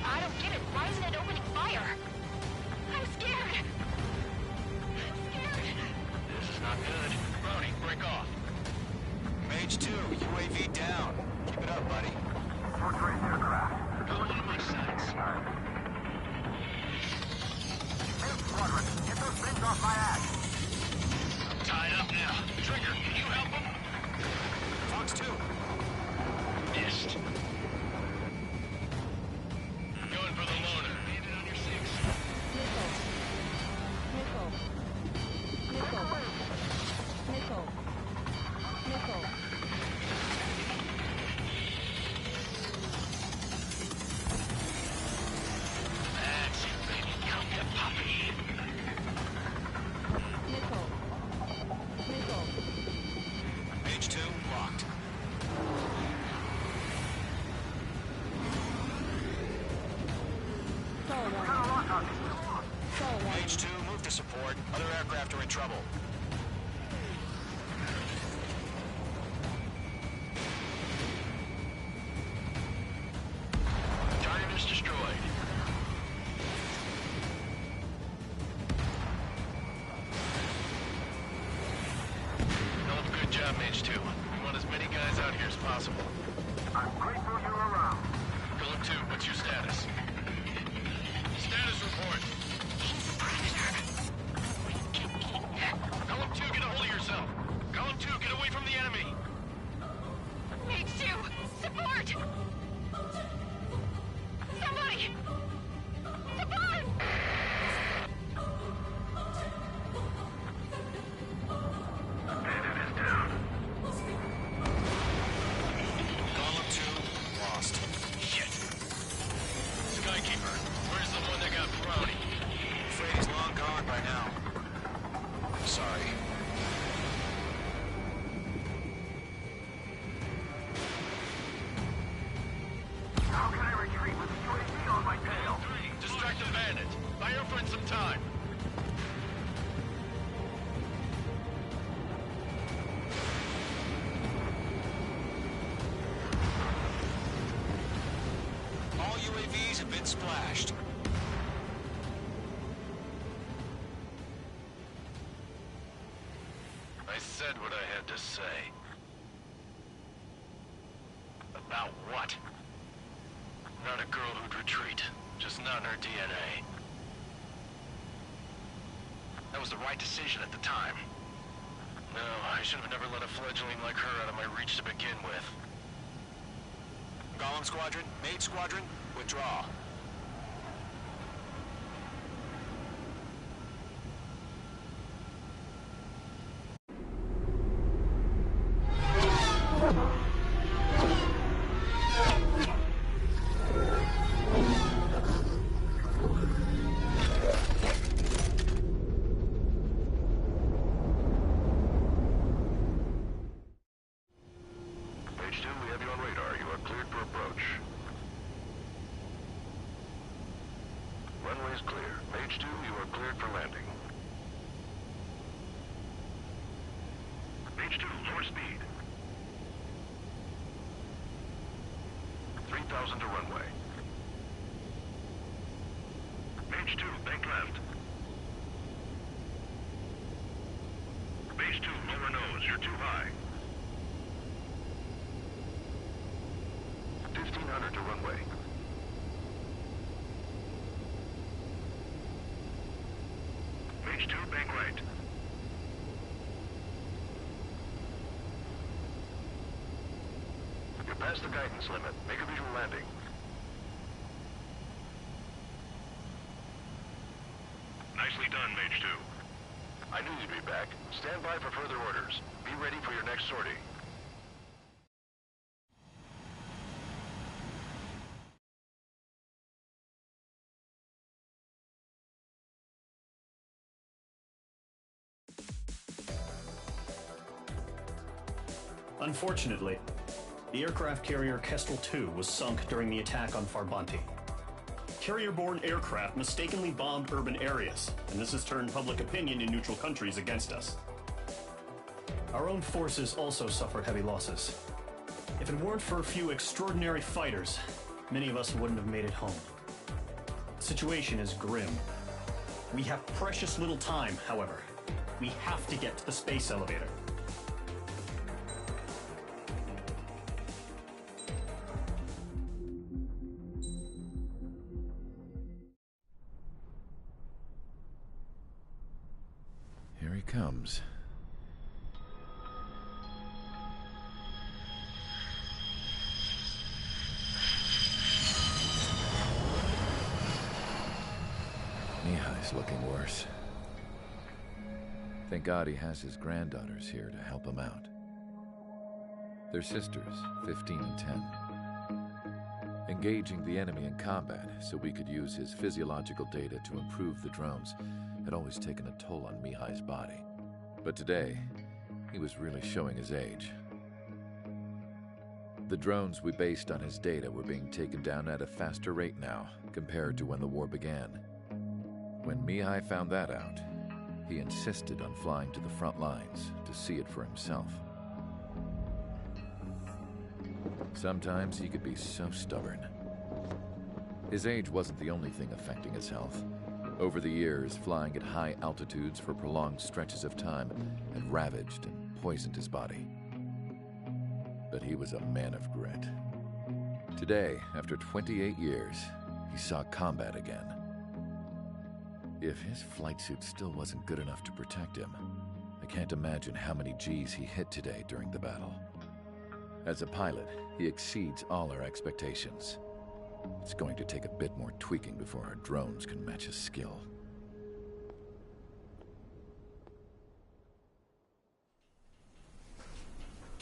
I don't get it. Why isn't it opening fire? I'm scared. I'm scared. This is not good. Brownie, break off. Mage 2, UAV down. Keep it up, buddy. Short-range aircraft. Going into my sights. Hey, squadron, get those things off my ass. Tied up now. Trigger, can you help him? Fox 2. Missed. Going for the loner. Landed on your 6. Missile. Missile. Missile. Missile. Missile. That's it, baby. Come here, puppy. Missile. Missile. Mage 2, locked. Sol 1. Sol 1. Mage 2, move to support. Other aircraft are in trouble. Target is destroyed. Hell of a good job, Mage 2. We want as many guys out here as possible. I'm grateful you're around. Column 2, what's your status? Status report. He's a predator. We can eat. Column 2, get a hold of yourself. Column 2, get away from the enemy. Mage 2, support! Somebody! Support! Column 2, lost. Shit. Skykeeper, where's the one that got Brownie? Afraid he's long gone by now. girlfriend some time. All UAVs have been splashed. I said what I had to say. About what? Not a girl who'd retreat. Just not in her DNA. That was the right decision at the time. No, I should have never let a fledgling like her out of my reach to begin with. Golem Squadron, Mage Squadron, withdraw. H2, we have you on radar. You are cleared for approach. Runway is clear. H2, you are cleared for landing. H2, lower speed. 3,000 to runway. H2, bank left. Base 2, lower nose. You're too high. 1,500 to runway. H2, bank right. You're past the guidance limit. Make a visual landing. Nicely done, Mage 2. I knew you'd be back. Stand by for further orders. Be ready for your next sortie. Unfortunately, the aircraft carrier Kestrel 2 was sunk during the attack on Farbanti. Carrier-borne aircraft mistakenly bombed urban areas, and this has turned public opinion in neutral countries against us. Our own forces also suffered heavy losses. If it weren't for a few extraordinary fighters, many of us wouldn't have made it home. The situation is grim. We have precious little time, however. We have to get to the space elevator. Here he comes. Mihai's looking worse. Thank God he has his granddaughters here to help him out. They're sisters, 15 and 10. Engaging the enemy in combat so we could use his physiological data to improve the drones had always taken a toll on Mihai's body. But today, he was really showing his age. The drones we based on his data were being taken down at a faster rate now compared to when the war began. When Mihai found that out, he insisted on flying to the front lines to see it for himself. Sometimes he could be so stubborn. His age wasn't the only thing affecting his health. Over the years, flying at high altitudes for prolonged stretches of time had ravaged and poisoned his body. But he was a man of grit. Today, after 28 years, he saw combat again. If his flight suit still wasn't good enough to protect him, I can't imagine how many G's he hit today during the battle. As a pilot, he exceeds all our expectations. It's going to take a bit more tweaking before our drones can match his skill.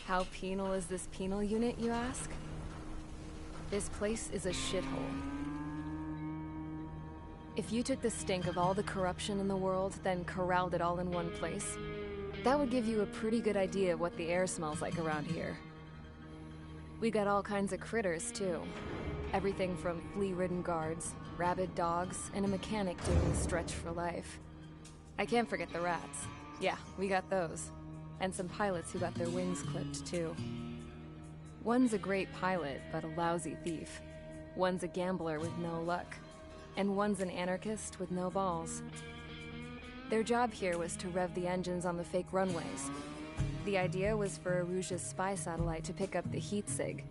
How penal is this penal unit, you ask? This place is a shithole. If you took the stink of all the corruption in the world, then corralled it all in one place, that would give you a pretty good idea of what the air smells like around here. We got all kinds of critters, too. Everything from flea-ridden guards, rabid dogs, and a mechanic doing the stretch for life. I can't forget the rats. Yeah, we got those. And some pilots who got their wings clipped, too. One's a great pilot, but a lousy thief. One's a gambler with no luck. And one's an anarchist with no balls. Their job here was to rev the engines on the fake runways. The idea was for Erusia's spy satellite to pick up the heat sig.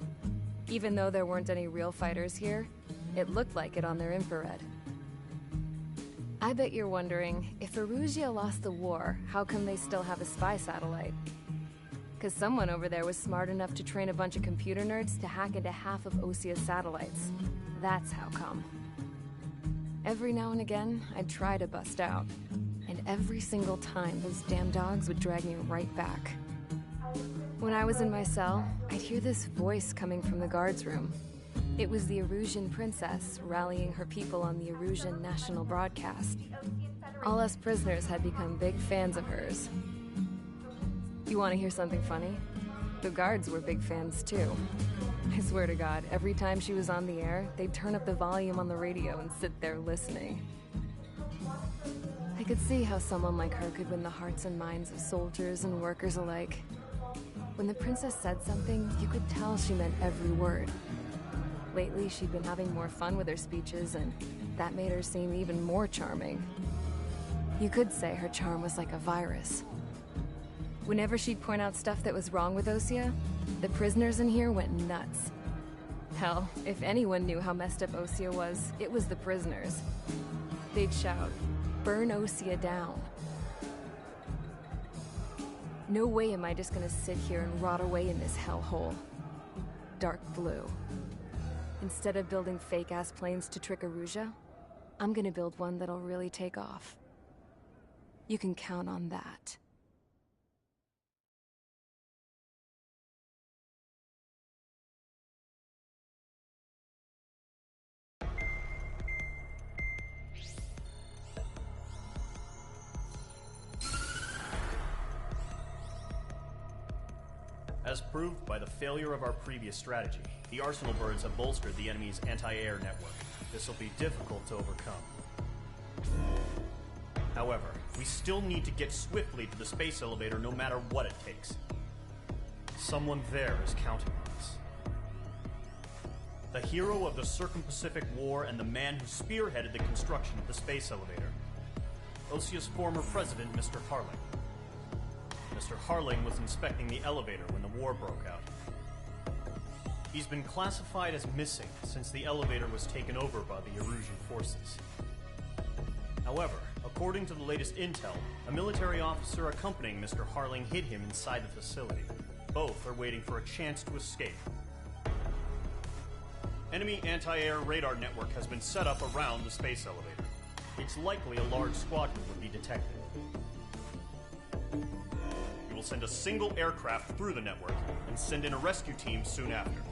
Even though there weren't any real fighters here, it looked like it on their infrared. I bet you're wondering, if Erusia lost the war, how come they still have a spy satellite? Because someone over there was smart enough to train a bunch of computer nerds to hack into half of Osia's satellites. That's how come. Every now and again, I'd try to bust out. And every single time, those damn dogs would drag me right back. When I was in my cell, I'd hear this voice coming from the guards room. It was the Erusian princess rallying her people on the Erusian national broadcast. All us prisoners had become big fans of hers. You want to hear something funny? The guards were big fans too. I swear to God, every time she was on the air, they'd turn up the volume on the radio and sit there listening. I could see how someone like her could win the hearts and minds of soldiers and workers alike. When the princess said something, you could tell she meant every word. Lately, she'd been having more fun with her speeches, and that made her seem even more charming. You could say her charm was like a virus. Whenever she'd point out stuff that was wrong with Osia, the prisoners in here went nuts. Hell, if anyone knew how messed up Osia was, it was the prisoners. They'd shout, "Burn Osia down." No way am I just gonna sit here and rot away in this hellhole. Dark blue. Instead of building fake-ass planes to trick Erusia, I'm gonna build one that'll really take off. You can count on that. As proved by the failure of our previous strategy, the Arsenal birds have bolstered the enemy's anti-air network. This will be difficult to overcome. However, we still need to get swiftly to the space elevator no matter what it takes. Someone there is counting on us. The hero of the Circum-Pacific War and the man who spearheaded the construction of the space elevator. Osia's former president, Mr. Harling. Mr. Harling was inspecting the elevator when the war broke out. He's been classified as missing since the elevator was taken over by the Erusian forces. However, according to the latest intel, a military officer accompanying Mr. Harling hid him inside the facility. Both are waiting for a chance to escape. Enemy anti-air radar network has been set up around the space elevator. It's likely a large squadron would be detected. We will send a single aircraft through the network and send in a rescue team soon after.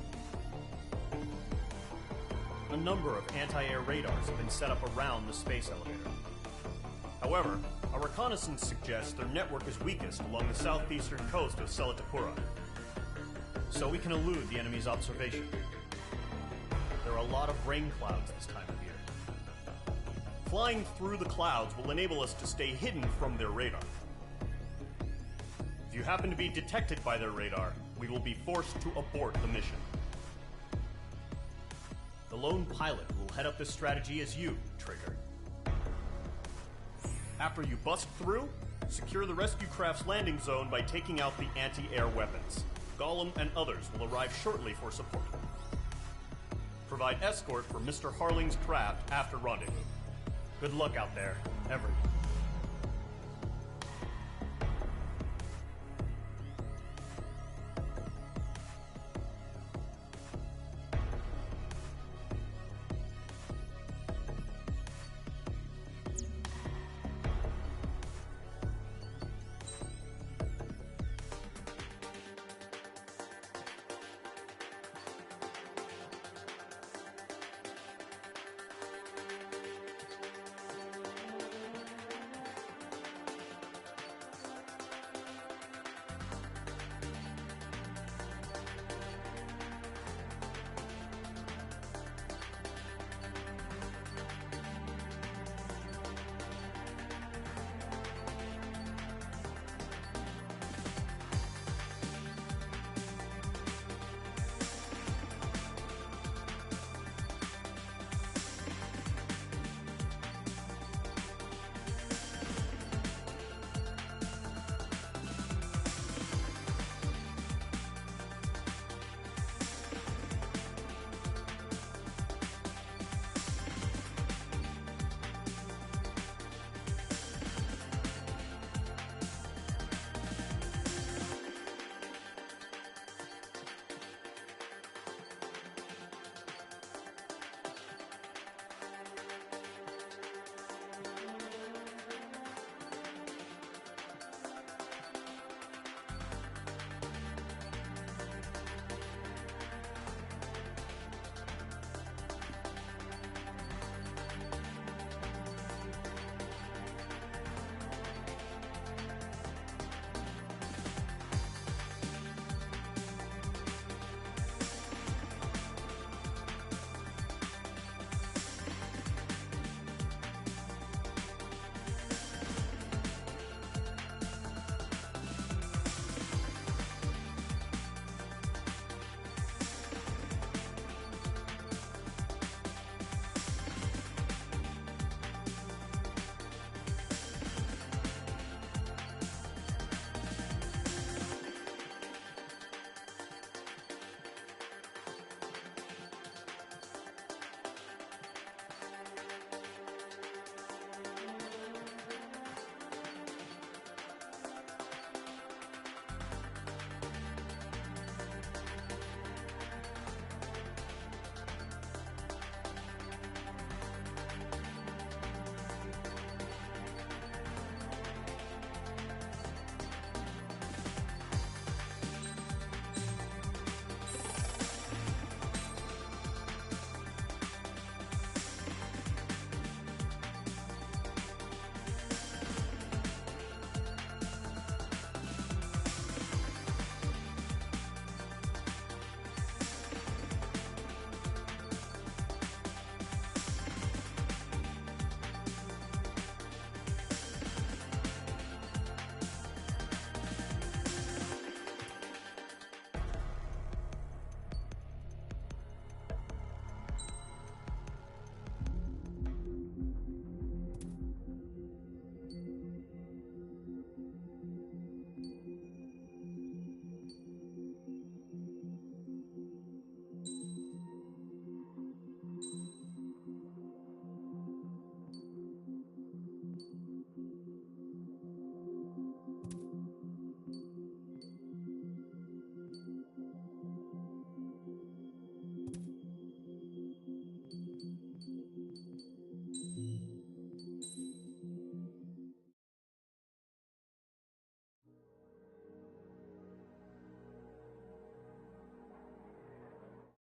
A number of anti-air radars have been set up around the space elevator. However, our reconnaissance suggests their network is weakest along the southeastern coast of Selatapura, so we can elude the enemy's observation. There are a lot of rain clouds this time of year. Flying through the clouds will enable us to stay hidden from their radar. If you happen to be detected by their radar, we will be forced to abort the mission. The lone pilot will head up this strategy as you, Trigger. After you bust through, secure the rescue craft's landing zone by taking out the anti-air weapons. Gollum and others will arrive shortly for support. Provide escort for Mr. Harling's craft after rendezvous. Good luck out there, everyone.